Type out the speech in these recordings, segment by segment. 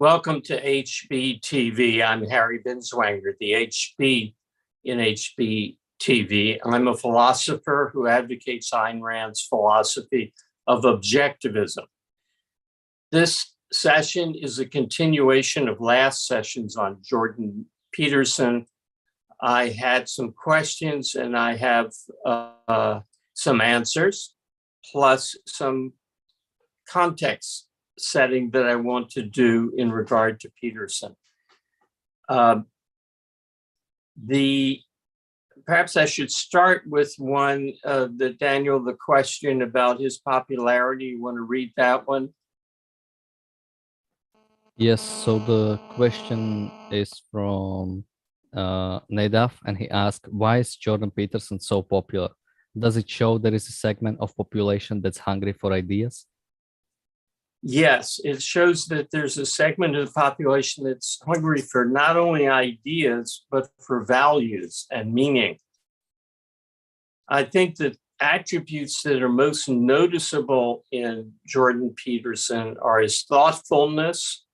Welcome to HBTV. I'm Harry Binswanger, the HB in HBTV. I'm a philosopher who advocates Ayn Rand's philosophy of objectivism. This session is a continuation of last sessions on Jordan Peterson. I had some questions and I have some answers, plus some context setting that I want to do in regard to Peterson. Perhaps I should start with one, Daniel, the question about his popularity. You want to read that one? Yes, so the question is from Nadav, and he asked, why is Jordan Peterson so popular? Does it show there is a segment of population that's hungry for ideas? Yes, it shows that there's a segment of the population that's hungry for not only ideas, but for values and meaning. I think that attributes that are most noticeable in Jordan Peterson are his thoughtfulness.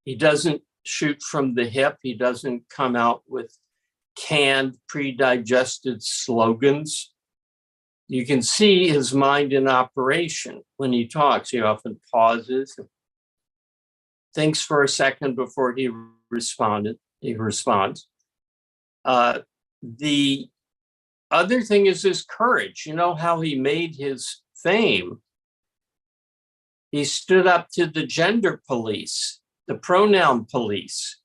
He doesn't shoot from the hip. He doesn't come out with canned, pre-digested slogans. You can see his mind in operation when he talks. He often pauses, and thinks for a second before he responds. The other thing is his courage. You know how he made his fame? He stood up to the gender police, the pronoun police.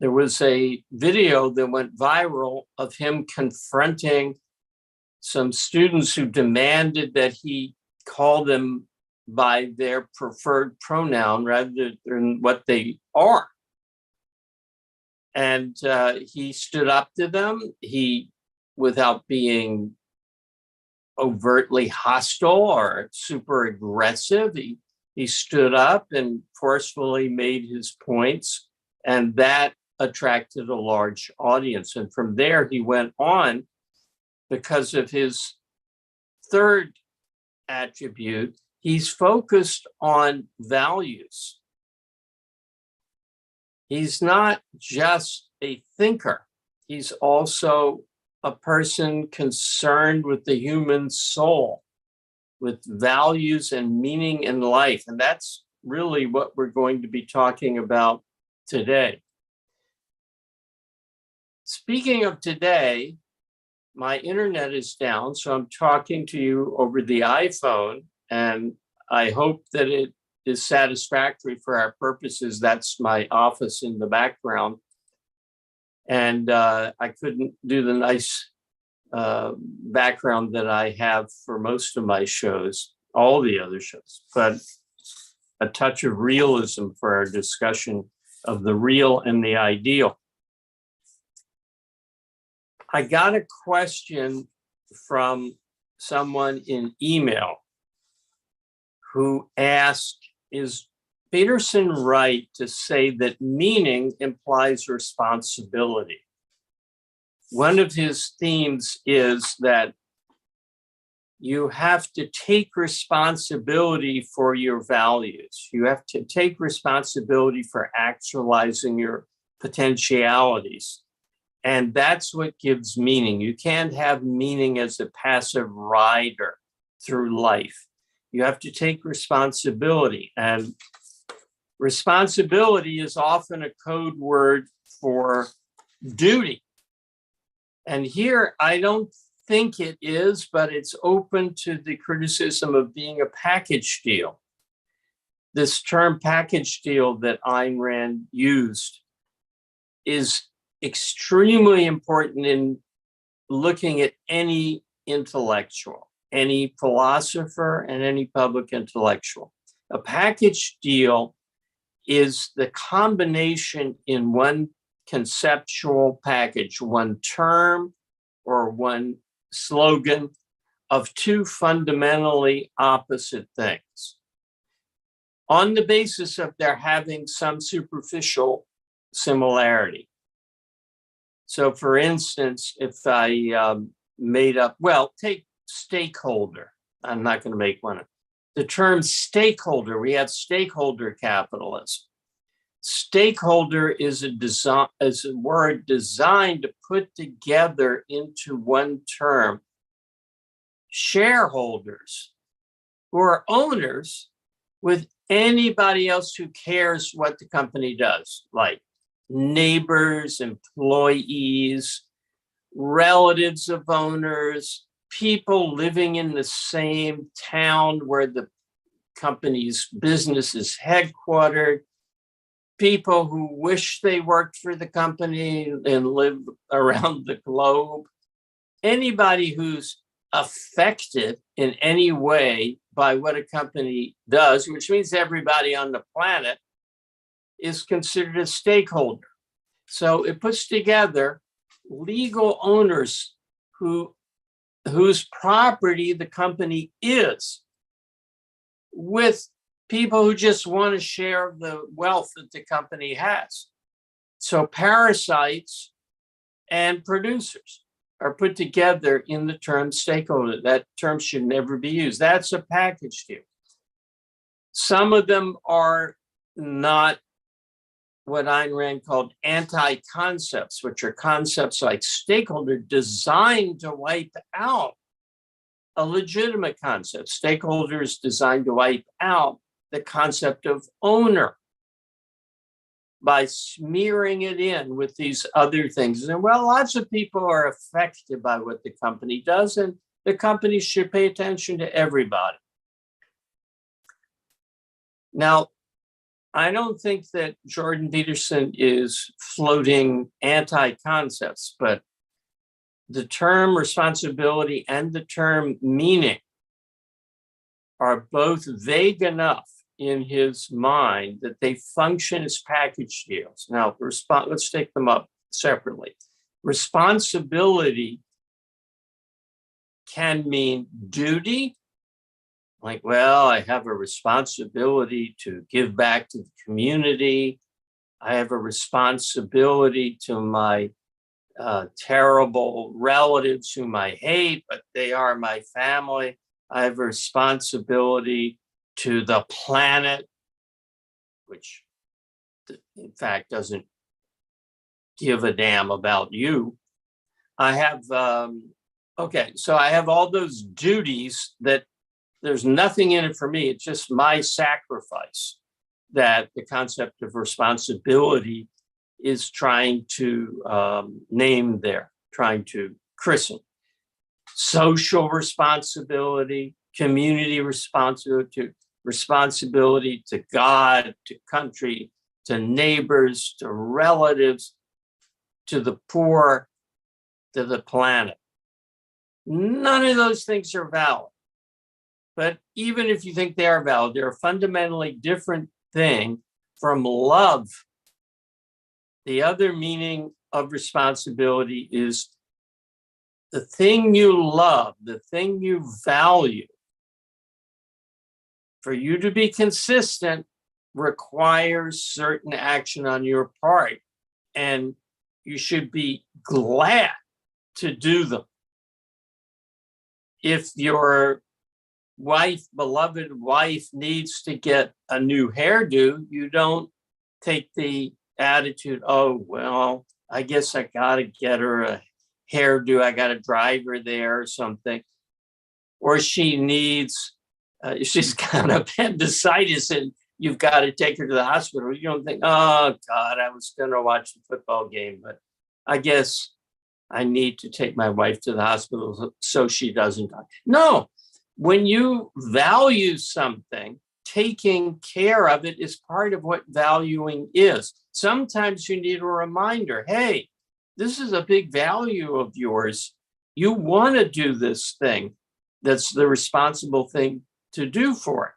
There was a video that went viral of him confronting some students who demanded that he call them by their preferred pronoun rather than what they are. And he stood up to them. He, without being overtly hostile or super aggressive, he stood up and forcefully made his points, and that attracted a large audience. And from there, he went on, because of his third attribute, he's focused on values. He's not just a thinker. He's also a person concerned with the human soul, with values and meaning in life. And that's really what we're going to be talking about today. Speaking of today, my internet is down, so I'm talking to you over the iPhone, and I hope that it is satisfactory for our purposes. That's my office in the background. And I couldn't do the nice background that I have for most of my shows, all the other shows, but a touch of realism for our discussion of the real and the ideal. I got a question from someone in email who asked, is Peterson right to say that meaning implies responsibility? One of his themes is that you have to take responsibility for your values. You have to take responsibility for actualizing your potentialities. And that's what gives meaning. You can't have meaning as a passive rider through life. You have to take responsibility. And responsibility is often a code word for duty. And here, I don't think it is, but it's open to the criticism of being a package deal. This term package deal that Ayn Rand used is extremely important in looking at any intellectual, any philosopher, and any public intellectual. A package deal is the combination in one conceptual package, one term or one slogan of two fundamentally opposite things on the basis of their having some superficial similarity. So for instance, if I made up, well, take stakeholder. I'm not going to make one. The term stakeholder, we have stakeholder capitalism. Stakeholder is a word designed to put together into one term shareholders who are owners with anybody else who cares what the company does, like neighbors, employees, relatives of owners, people living in the same town where the company's business is headquartered, people who wish they worked for the company and live around the globe, anybody who's affected in any way by what a company does, which means everybody on the planet is considered a stakeholder. So it puts together legal owners whose property the company is, with people who just want to share the wealth that the company has. So parasites and producers are put together in the term stakeholder. That term should never be used. That's a package deal. Some of them are not what Ayn Rand called anti-concepts, which are concepts like stakeholder designed to wipe out a legitimate concept. Stakeholders designed to wipe out the concept of owner by smearing it in with these other things. And well, lots of people are affected by what the company does, and the company should pay attention to everybody. Now, I don't think that Jordan Peterson is floating anti-concepts, but the term responsibility and the term meaning are both vague enough in his mind that they function as package deals. Now, let's take them up separately. Responsibility can mean duty, like, well, I have a responsibility to give back to the community. I have a responsibility to my terrible relatives whom I hate, but they are my family. I have a responsibility to the planet, which in fact doesn't give a damn about you. I have, okay, so I have all those duties that there's nothing in it for me. It's just my sacrifice that the concept of responsibility is trying to name there, trying to christen. Social responsibility, community responsibility to God, to country, to neighbors, to relatives, to the poor, to the planet. None of those things are valid. But even if you think they are valid, they're a fundamentally different thing from love. The other meaning of responsibility is the thing you love, the thing you value. For you to be consistent requires certain action on your part, and you should be glad to do them. If your beloved wife needs to get a new hairdo, you don't take the attitude, oh, well, I guess I gotta get her a hairdo, I gotta drive her there or something. Or she needs, she's got appendicitis and you've got to take her to the hospital. You don't think, oh God, I was gonna watch the football game, but I guess I need to take my wife to the hospital so she doesn't die. No, when you value something, taking care of it is part of what valuing is. Sometimes you need a reminder, hey, this is a big value of yours. You want to do this thing. That's the responsible thing to do for it.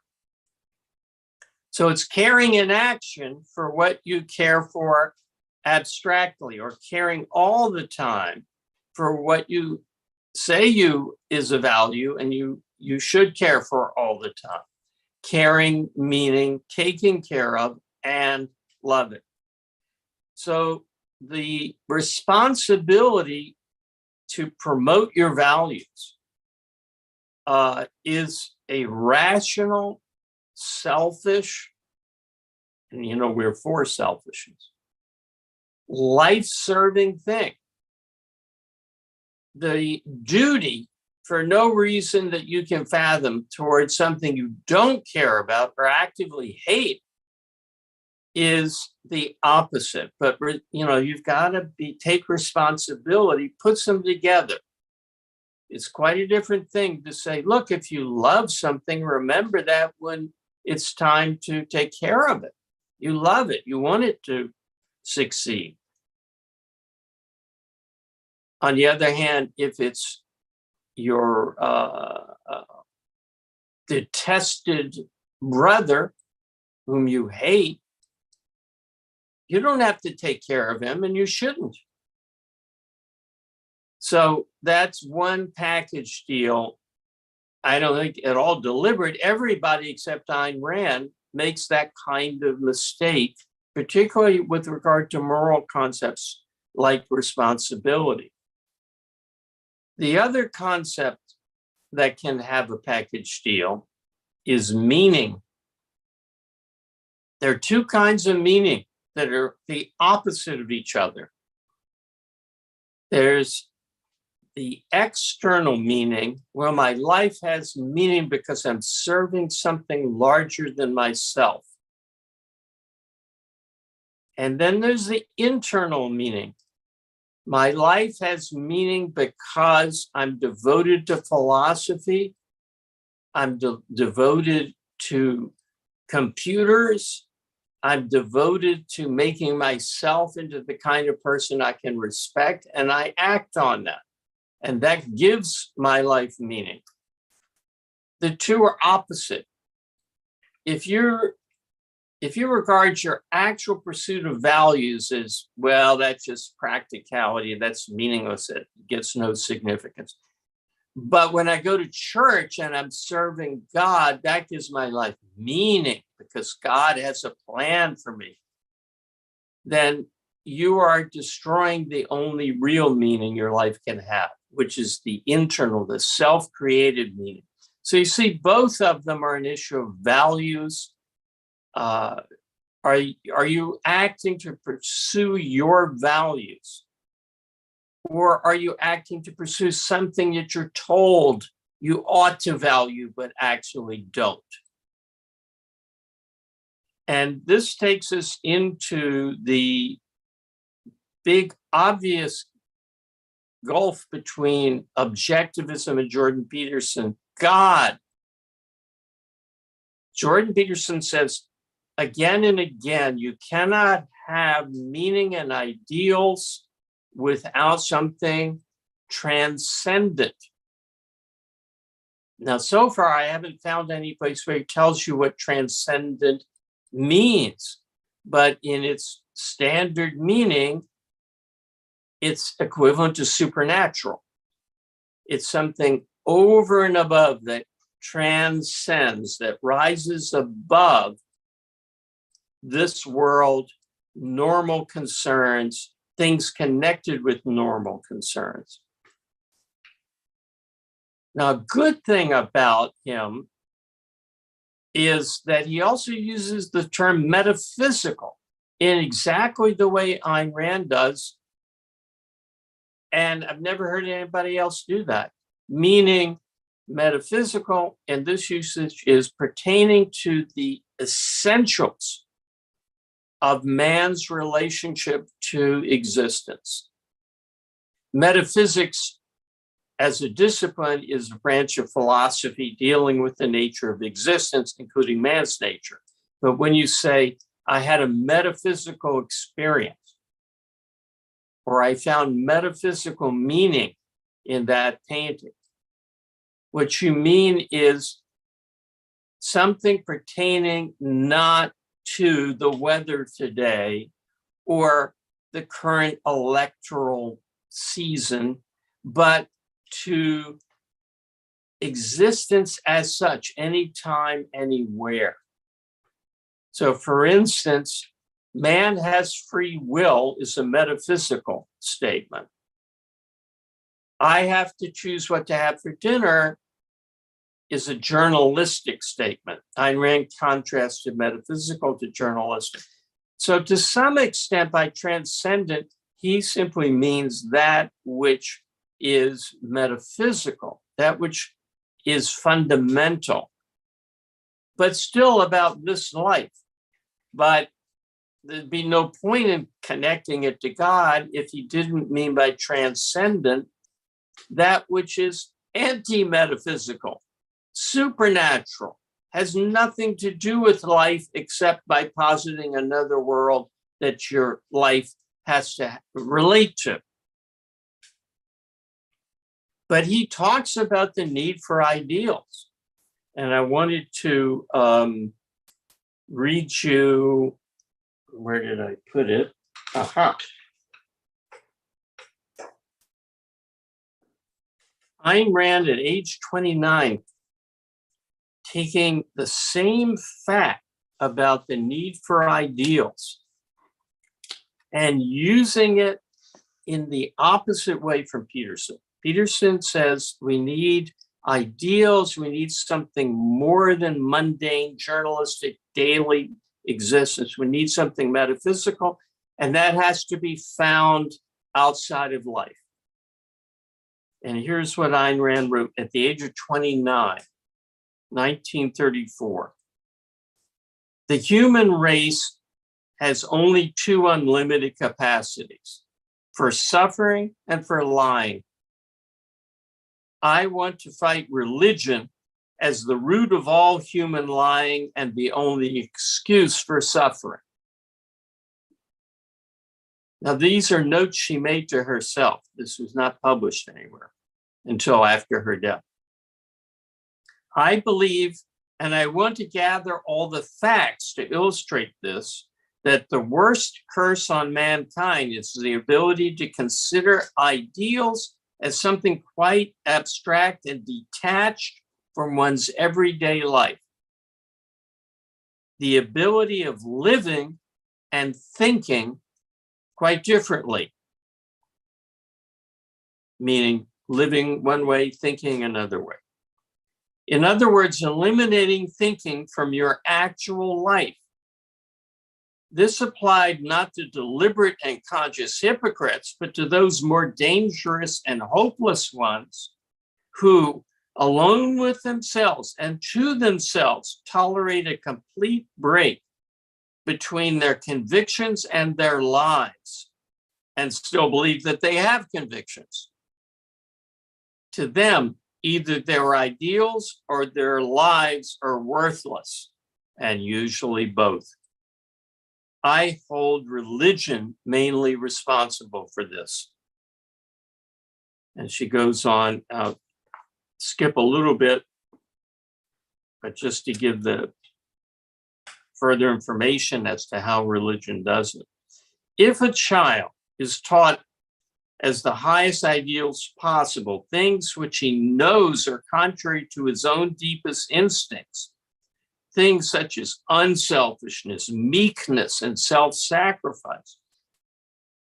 So it's caring in action for what you care for abstractly, or caring all the time for what you say is a value and you should care for all the time. Caring meaning taking care of and loving. So the responsibility to promote your values is a rational, selfish, and we're for selfishness, life-serving thing. The duty, for no reason that you can fathom, towards something you don't care about or actively hate, is the opposite. But you've got to take responsibility, put them together. It's quite a different thing to say, look, if you love something, remember that when it's time to take care of it. You love it. You want it to succeed. On the other hand, if it's your detested brother whom you hate, you don't have to take care of him, and you shouldn't. So that's one package deal. I don't think at all deliberate. Everybody except Ayn Rand makes that kind of mistake, particularly with regard to moral concepts like responsibility. The other concept that can have a package deal is meaning. There are two kinds of meaning that are the opposite of each other. There's the external meaning, where my life has meaning because I'm serving something larger than myself. And then there's the internal meaning. My life has meaning because I'm devoted to philosophy. I'm devoted to computers. I'm devoted to making myself into the kind of person I can respect, and I act on that. And that gives my life meaning. The two are opposite. If you regard your actual pursuit of values as, well, that's just practicality, that's meaningless, it gets no significance. But when I go to church and I'm serving God, that gives my life meaning because God has a plan for me. Then you are destroying the only real meaning your life can have, which is the internal, the self-created meaning. So you see, both of them are an issue of values. Are you acting to pursue your values? Or are you acting to pursue something that you're told you ought to value, but actually don't? And this takes us into the big, obvious gulf between objectivism and Jordan Peterson. God. Jordan Peterson says again and again, you cannot have meaning and ideals without something transcendent. Now, so far, I haven't found any place where it tells you what transcendent means, but in its standard meaning, it's equivalent to supernatural. It's something over and above that transcends, that rises above this world, normal concerns, things connected with normal concerns. Now, a good thing about him is that he also uses the term metaphysical in exactly the way Ayn Rand does. And I've never heard anybody else do that. Meaning, metaphysical, and this usage is pertaining to the essentials of man's relationship to existence. Metaphysics as a discipline is a branch of philosophy dealing with the nature of existence, including man's nature. But when you say, I had a metaphysical experience, or I found metaphysical meaning in that painting, what you mean is something pertaining not to the weather today or the current electoral season, but to existence as such, anytime, anywhere. So, for instance, man has free will is a metaphysical statement. I have to choose what to have for dinner is a journalistic statement. Ayn Rand contrasted metaphysical to journalistic. So to some extent, by transcendent, he simply means that which is metaphysical, that which is fundamental, but still about this life. But there'd be no point in connecting it to God if he didn't mean by transcendent that which is anti-metaphysical, supernatural, has nothing to do with life except by positing another world that your life has to relate to. But he talks about the need for ideals. And I wanted to read you, where did I put it? Aha. Ayn Rand at age 29, taking the same fact about the need for ideals and using it in the opposite way from Peterson. Peterson says we need ideals, we need something more than mundane, journalistic, daily existence. We need something metaphysical, and that has to be found outside of life. And here's what Ayn Rand wrote at the age of 29, 1934. The human race has only two unlimited capacities, for suffering and for lying. I want to fight religion as the root of all human lying and the only excuse for suffering. Now, these are notes she made to herself. This was not published anywhere until after her death. I believe, and I want to gather all the facts to illustrate this, that the worst curse on mankind is the ability to consider ideals as something quite abstract and detached from one's everyday life. The ability of living and thinking quite differently, meaning living one way, thinking another way. In other words, eliminating thinking from your actual life. This applied not to deliberate and conscious hypocrites, but to those more dangerous and hopeless ones who, alone with themselves and to themselves, tolerate a complete break between their convictions and their lives and still believe that they have convictions. To them, either their ideals or their lives are worthless, and usually both. I hold religion mainly responsible for this. And she goes on, skip a little bit, but just to give the further information as to how religion does it. If a child is taught as the highest ideals possible, things which he knows are contrary to his own deepest instincts, things such as unselfishness, meekness, and self-sacrifice.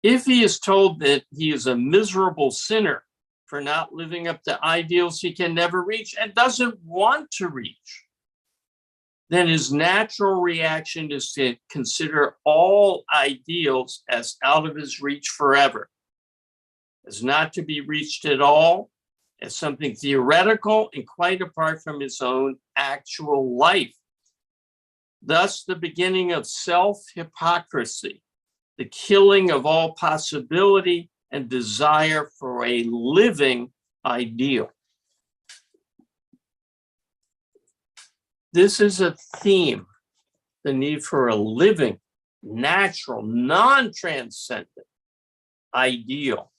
If he is told that he is a miserable sinner for not living up to ideals he can never reach and doesn't want to reach, then his natural reaction is to consider all ideals as out of his reach forever, as not to be reached at all, as something theoretical and quite apart from his own actual life. Thus, the beginning of self-hypocrisy, the killing of all possibility and desire for a living ideal. This is a theme, the need for a living, natural, non-transcendent ideal,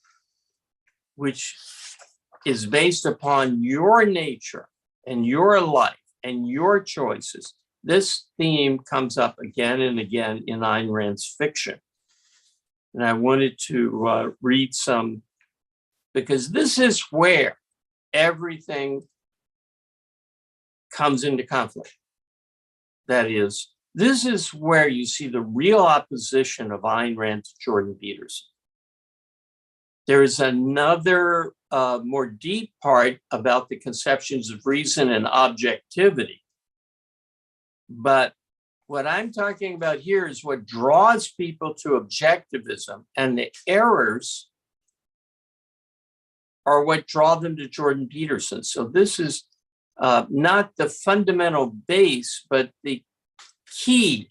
which is based upon your nature and your life and your choices. This theme comes up again and again in Ayn Rand's fiction. And I wanted to read some, because this is where everything comes into conflict. That is, this is where you see the real opposition of Ayn Rand to Jordan Peterson. There is another more deep part about the conceptions of reason and objectivity. But what I'm talking about here is what draws people to objectivism, and the errors are what draw them to Jordan Peterson. So this is not the fundamental base, but the key,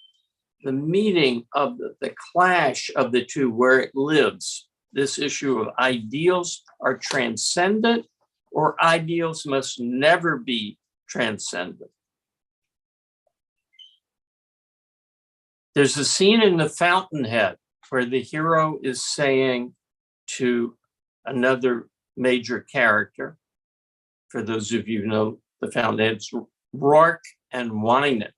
the meaning of the clash of the two, where it lives. This issue of ideals are transcendent, or ideals must never be transcendent. There's a scene in The Fountainhead where the hero is saying to another major character, for those of you who know The Fountainhead's Rourke and Winan.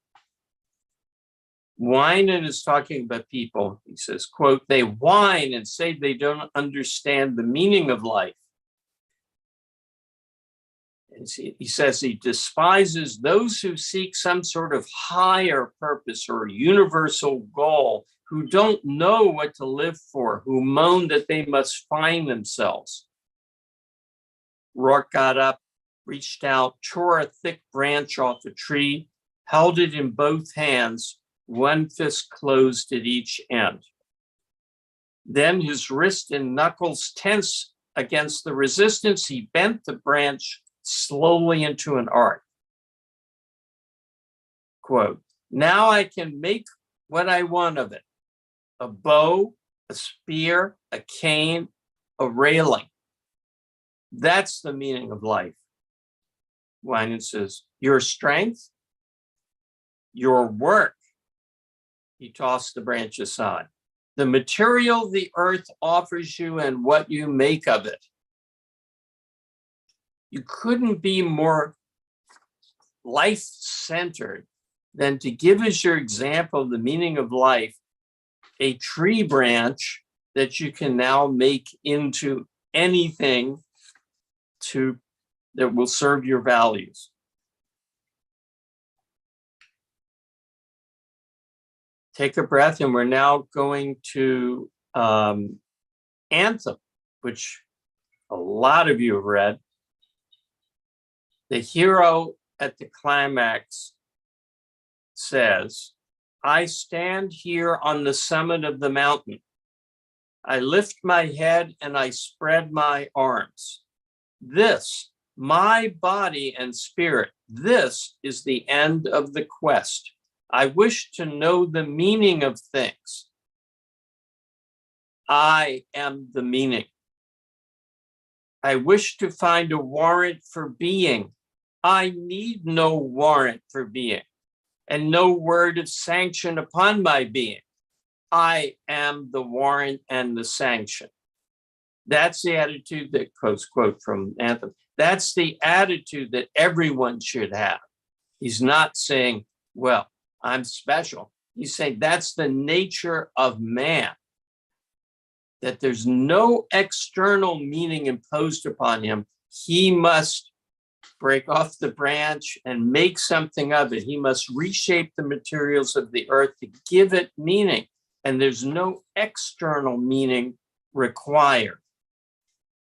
Winan is talking about people. He says, quote, "They whine and say they don't understand the meaning of life." And he says he despises those who seek some sort of higher purpose or universal goal, who don't know what to live for, who moan that they must find themselves. Rourke got up, reached out, tore a thick branch off a tree, held it in both hands, one fist closed at each end. Then his wrist and knuckles tense against the resistance, he bent the branch slowly into an arc. Quote, "Now I can make what I want of it: a bow, a spear, a cane, a railing. That's the meaning of life." Winan says, "Your strength, your work." He tossed the branch aside. "The material the earth offers you and what you make of it." You couldn't be more life-centered than to give as your example of the meaning of life a tree branch that you can now make into anything that will serve your values. Take a breath, and we're now going to Anthem, which a lot of you have read. The hero at the climax says, "I stand here on the summit of the mountain. I lift my head and I spread my arms. This, my body and spirit, this is the end of the quest. I wish to know the meaning of things. I am the meaning. I wish to find a warrant for being. I need no warrant for being, and no word of sanction upon my being. I am the warrant and the sanction." That's the attitude that, quote from Anthem, that's the attitude that everyone should have. He's not saying, well, I'm special. He's saying that's the nature of man, that there's no external meaning imposed upon him. He must break off the branch and make something of it. He must reshape the materials of the earth to give it meaning. And there's no external meaning required.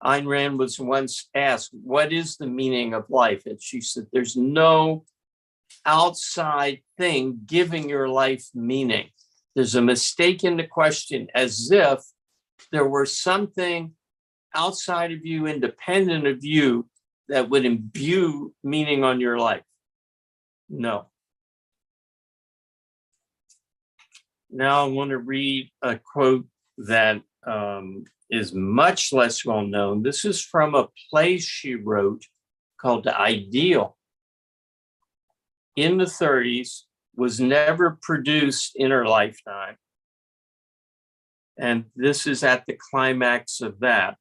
Ayn Rand was once asked, "What is the meaning of life?" And she said, "There's no outside thing giving your life meaning." There's a mistake in the question, as if there were something outside of you, independent of you, that would imbue meaning on your life. No. Now I want to read a quote that is much less well known. This is from a play she wrote called The Ideal in the 30s, was never produced in her lifetime. And this is at the climax of that.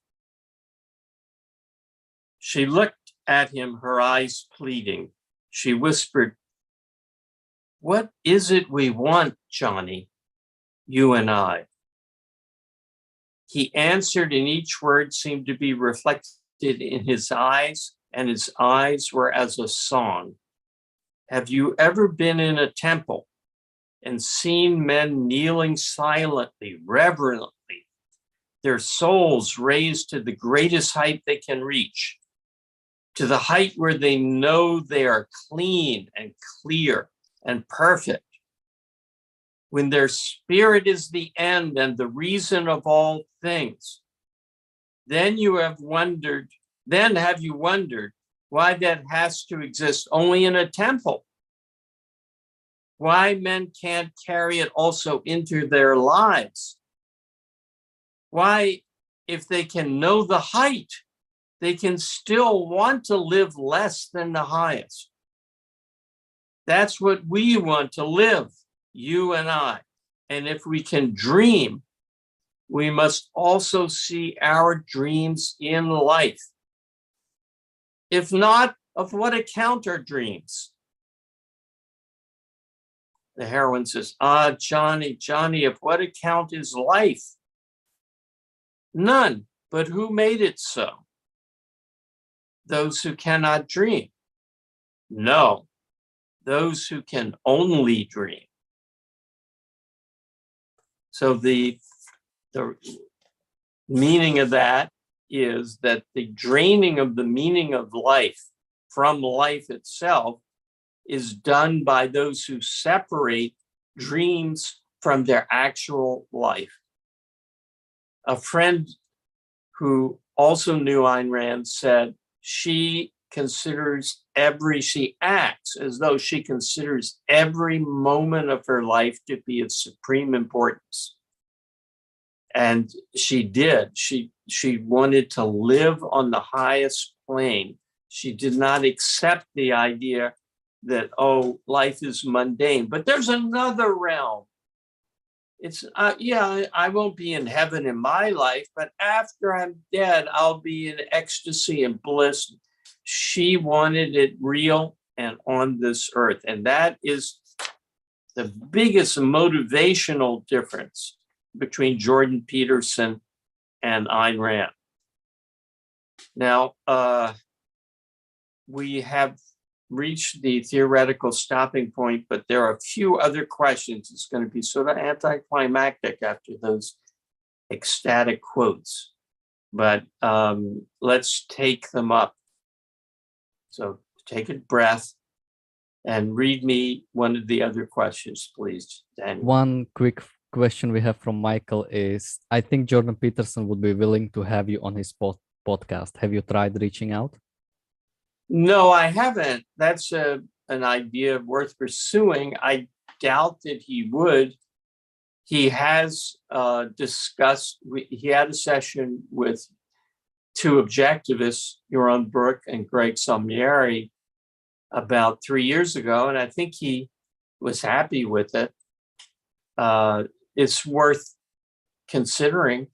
She looked at him, her eyes pleading. She whispered, "What is it we want, Johnny, you and I?" He answered, and each word seemed to be reflected in his eyes, and his eyes were as a song. "Have you ever been in a temple and seen men kneeling silently, reverently, their souls raised to the greatest height they can reach, to the height where they know they are clean and clear and perfect. When their spirit is the end and the reason of all things, then have you wondered why that has to exist only in a temple? Why men can't carry it also into their lives? Why, if they can know the height, they can still want to live less than the highest. That's what we want to live, you and I. And if we can dream, we must also see our dreams in life. If not, of what account are dreams? The heroine says, Johnny, of what account is life? None, but who made it so? Those who cannot dream? No, those who can only dream. So the meaning of that is that the draining of the meaning of life from life itself is done by those who separate dreams from their actual life. A friend who also knew Ayn Rand said she acts as though she considers every moment of her life to be of supreme importance. And she did. She wanted to live on the highest plane. She did not accept the idea that, life is mundane, but there's another realm. It's, I won't be in heaven in my life, but after I'm dead, I'll be in ecstasy and bliss. She wanted it real and on this earth. And that is the biggest motivational difference between Jordan Peterson and Ayn Rand. Now, we have reached the theoretical stopping point, but there are a few other questions. It's going to be sort of anticlimactic after those ecstatic quotes, but let's take them up. So take a breath and read me one of the other questions, please, Daniel. One quick question we have from Michael is, I think Jordan Peterson would be willing to have you on his podcast. Have you tried reaching out? No, I haven't. That's an idea worth pursuing. I doubt that he would. He has discussed, he had a session with two objectivists, Yaron Brook and Greg Salmieri, about 3 years ago, and I think he was happy with it. It's worth considering.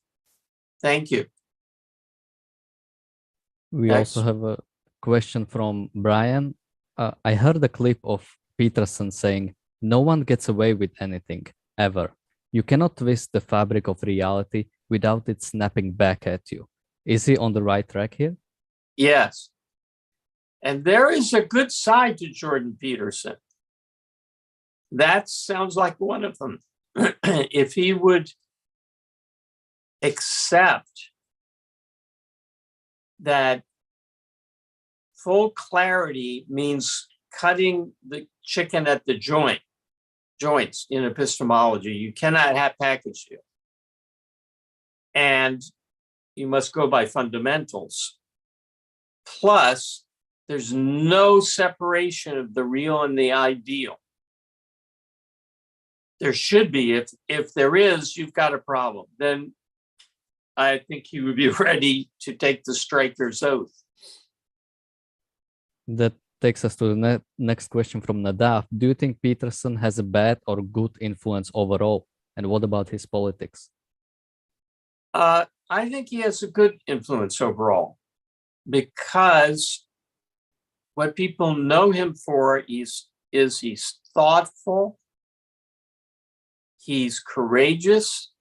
Thank you. We also have a question from Brian. I heard a clip of Peterson saying, "No one gets away with anything, ever. You cannot twist the fabric of reality without it snapping back at you." Is he on the right track here? Yes. And there is a good side to Jordan Peterson. That sounds like one of them. If he would accept that full clarity means cutting the chicken at the joints in epistemology. You cannot have package deal. And you must go by fundamentals. Plus, there's no separation of the real and the ideal. There should be. If there is, you've got a problem. Then I think he would be ready to take the striker's oath. That takes us to the next question from Nadav. Do you think Peterson has a bad or good influence overall? And what about his politics? I think he has a good influence overall, because what people know him for is he's thoughtful, he's courageous,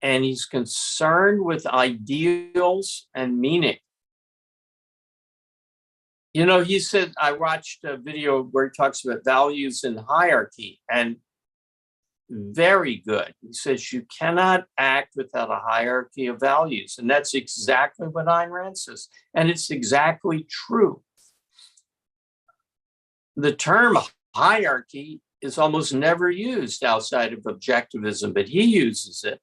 and he's concerned with ideals and meaning. You know, he said, I watched a video where he talks about values and hierarchy, and very good. He says you cannot act without a hierarchy of values. And that's exactly what Ayn Rand says. And it's exactly true. The term hierarchy is almost never used outside of objectivism, but he uses it.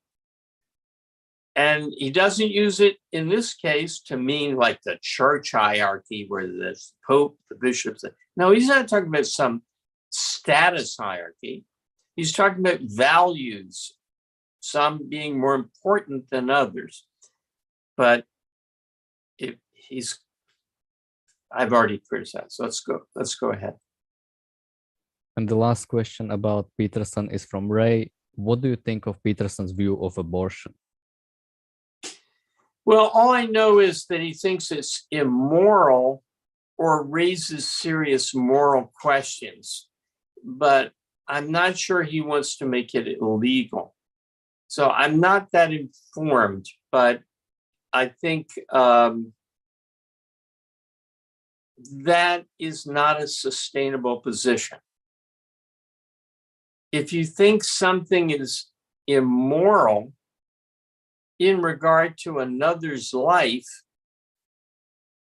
And he doesn't use it in this case to mean like the church hierarchy where there's the Pope, the bishops. No, he's not talking about some status hierarchy. He's talking about values, some being more important than others. But I've already criticized. Let's go ahead. And the last question about Peterson is from Ray. What do you think of Peterson's view of abortion? Well, all I know is that he thinks it's immoral or raises serious moral questions, but I'm not sure he wants to make it illegal. So I'm not that informed, but I think that is not a sustainable position. If you think something is immoral in regard to another's life,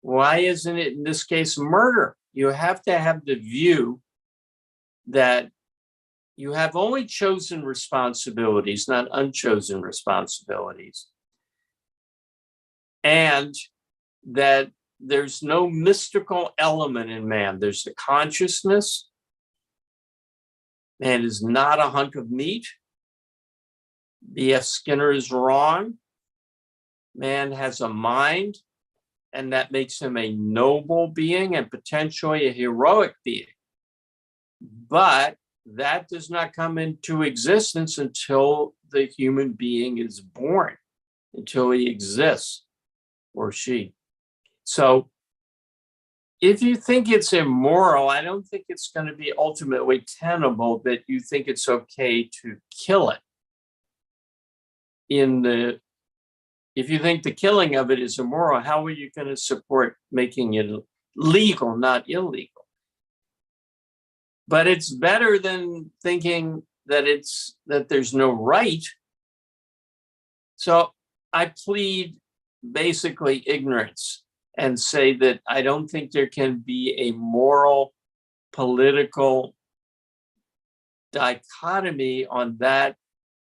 why isn't it in this case murder? You have to have the view that you have only chosen responsibilities, not unchosen responsibilities. And that there's no mystical element in man. There's a consciousness. Man is not a hunk of meat. B.F. Skinner is wrong. Man has a mind, and that makes him a noble being and potentially a heroic being. But that does not come into existence until the human being is born, until he exists, or she. So if you think it's immoral, I don't think it's going to be ultimately tenable that you think it's okay to kill it. If you think the killing of it is immoral, how are you going to support making it legal, not illegal? But it's better than thinking that there's no right. So I plead basically ignorance and say that I don't think there can be a moral, political dichotomy on that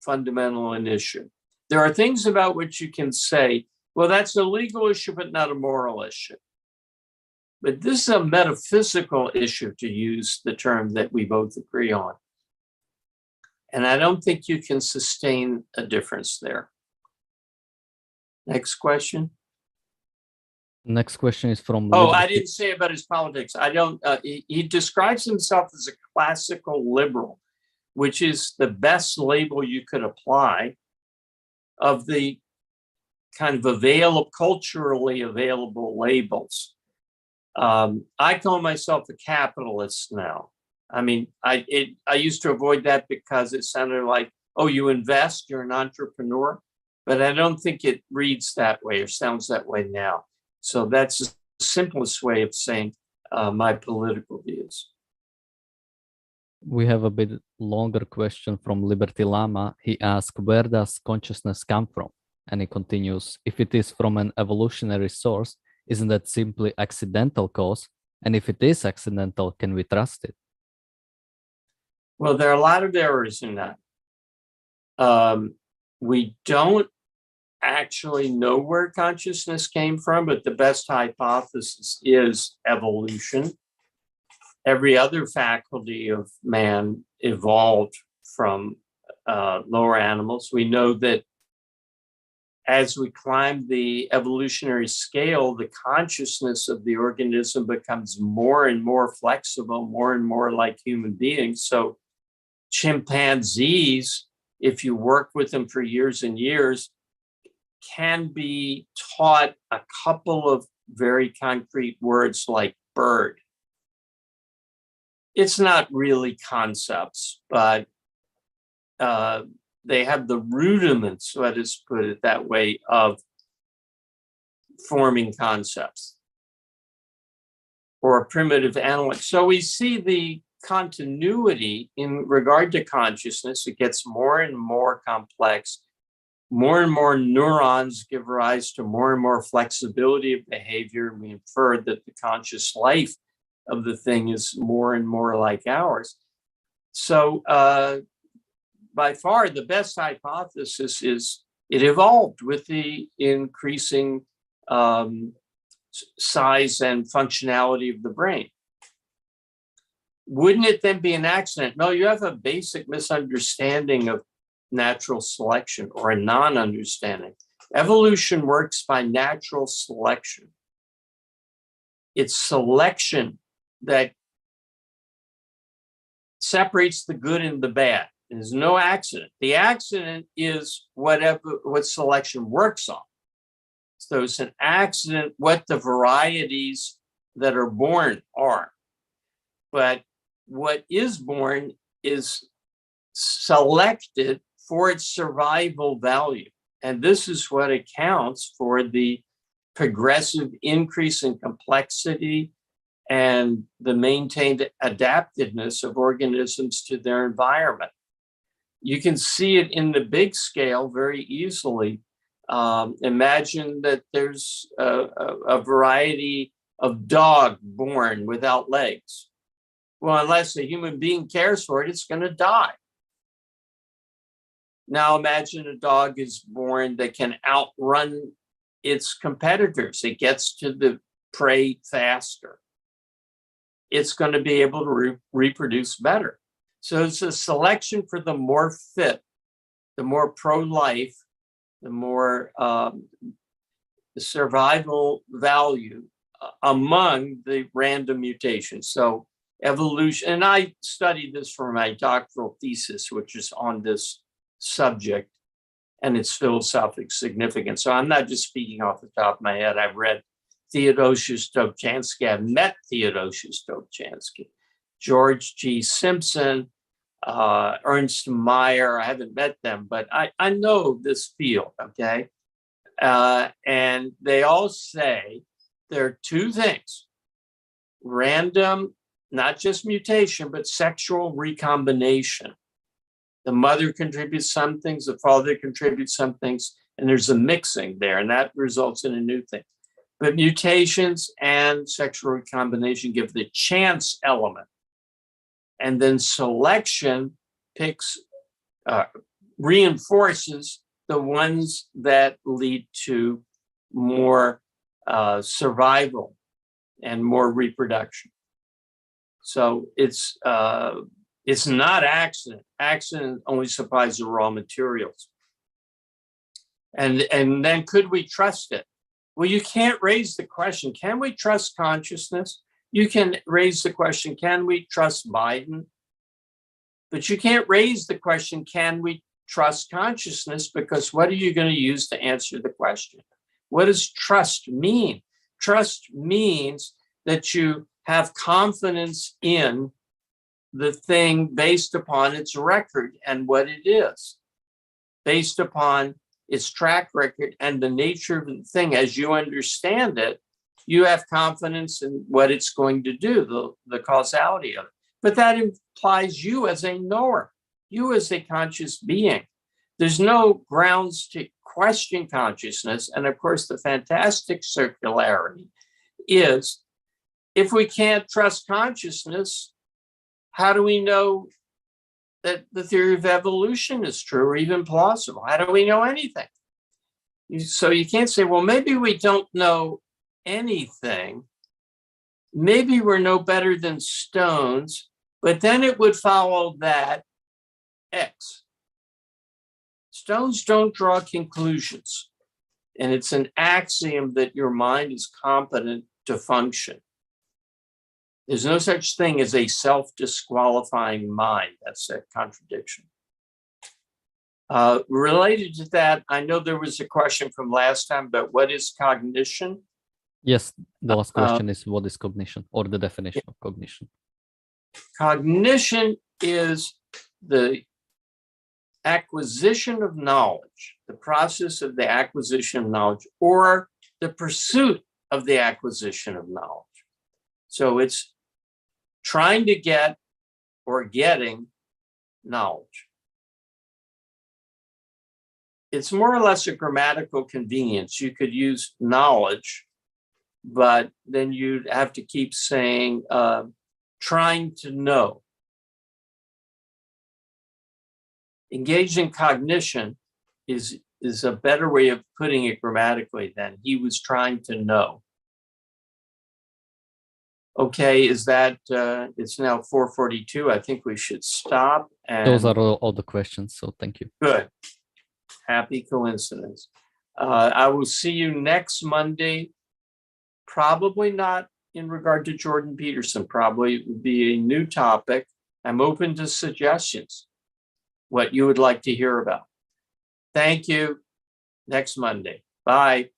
fundamental an issue. There are things about which you can say, well, that's a legal issue, but not a moral issue. But this is a metaphysical issue, to use the term that we both agree on. And I don't think you can sustain a difference there. Next question. Next question is from I didn't say about his politics. He describes himself as a classical liberal, which is the best label you could apply of the kind of culturally available labels. I call myself a capitalist now. I mean, I used to avoid that because it sounded like, oh, you invest, you're an entrepreneur, but I don't think it reads that way or sounds that way now. So that's the simplest way of saying my political views. We have a bit longer question from libertylama. He asks, where does consciousness come from? And he continues, if it is from an evolutionary source, isn't that simply accidental cause? And if it is accidental, can we trust it? Well, there are a lot of errors in that. We don't actually know where consciousness came from, but the best hypothesis is evolution. Every other faculty of man evolved from lower animals. We know that as we climb the evolutionary scale, the consciousness of the organism becomes more and more flexible, more and more like human beings. So chimpanzees, if you work with them for years and years, can be taught a couple of very concrete words like bird. It's not really concepts, but they have the rudiments, let us put it that way, of forming concepts or primitive analog. So we see the continuity in regard to consciousness. It gets more and more complex. More and more neurons give rise to more and more flexibility of behavior. We infer that the conscious life of the thing is more and more like ours. So by far, the best hypothesis is it evolved with the increasing size and functionality of the brain. Wouldn't it then be an accident? No, you have a basic misunderstanding of natural selection, or a non-understanding. Evolution works by natural selection. It's selection that separates the good and the bad. There's no accident. The accident is what selection works on. So it's an accident what the varieties that are born are. But what is born is selected for its survival value. And this is what accounts for the progressive increase in complexity and the maintained adaptiveness of organisms to their environment. You can see it in the big scale very easily. Imagine that there's a variety of dog born without legs. Well, unless a human being cares for it, it's going to die. Now imagine a dog is born that can outrun its competitors. It gets to the prey faster. It's going to be able to reproduce better. So it's a selection for the more fit, the more pro-life, the more survival value among the random mutations. So evolution, and I studied this for my doctoral thesis, which is on this subject and its philosophic significance. So I'm not just speaking off the top of my head. I've read Theodosius Dobzhansky. I've met Theodosius Dobzhansky, George G. Simpson, Ernst Mayr. I haven't met them, but I know this field, okay? And they all say there are two things: random, not just mutation, but sexual recombination. The mother contributes some things, the father contributes some things, and there's a mixing there, and that results in a new thing. But mutations and sexual recombination give the chance element. And then selection reinforces the ones that lead to more survival and more reproduction. So it's not accident. Accident only supplies the raw materials. And then could we trust it? Well, you can't raise the question, can we trust consciousness? You can raise the question, can we trust Biden? But you can't raise the question, can we trust consciousness? Because what are you going to use to answer the question? What does trust mean? Trust means that you have confidence in the thing based upon its record and what it is, based upon its track record and the nature of the thing as you understand it. You have confidence in what it's going to do, the causality of it. But that implies you as a knower, you as a conscious being. There's no grounds to question consciousness. And of course, the fantastic circularity is, if we can't trust consciousness, how do we know that the theory of evolution is true or even plausible? How do we know anything? So you can't say, well, maybe we don't know anything. Maybe we're no better than stones, but then it would follow that X. Stones don't draw conclusions. And it's an axiom that your mind is competent to function. There's no such thing as a self-disqualifying mind. That's a contradiction. Related to that, I know there was a question from last time about what is cognition? Yes, the last question is what is cognition, or the definition of cognition? Cognition is the acquisition of knowledge, the process of the acquisition of knowledge, or the pursuit of the acquisition of knowledge. So it's trying to get or getting knowledge. It's more or less a grammatical convenience. You could use knowledge, but then you'd have to keep saying trying to know. Engaged in cognition is a better way of putting it grammatically than he was trying to know. Okay, is that, it's now 4:42. I think we should stop. And Those are all the questions, so thank you. good. Happy coincidence. I will see you next Monday. Probably not in regard to Jordan Peterson. Probably it would be a new topic. I'm open to suggestions, what you would like to hear about. Thank you. Next Monday. Bye.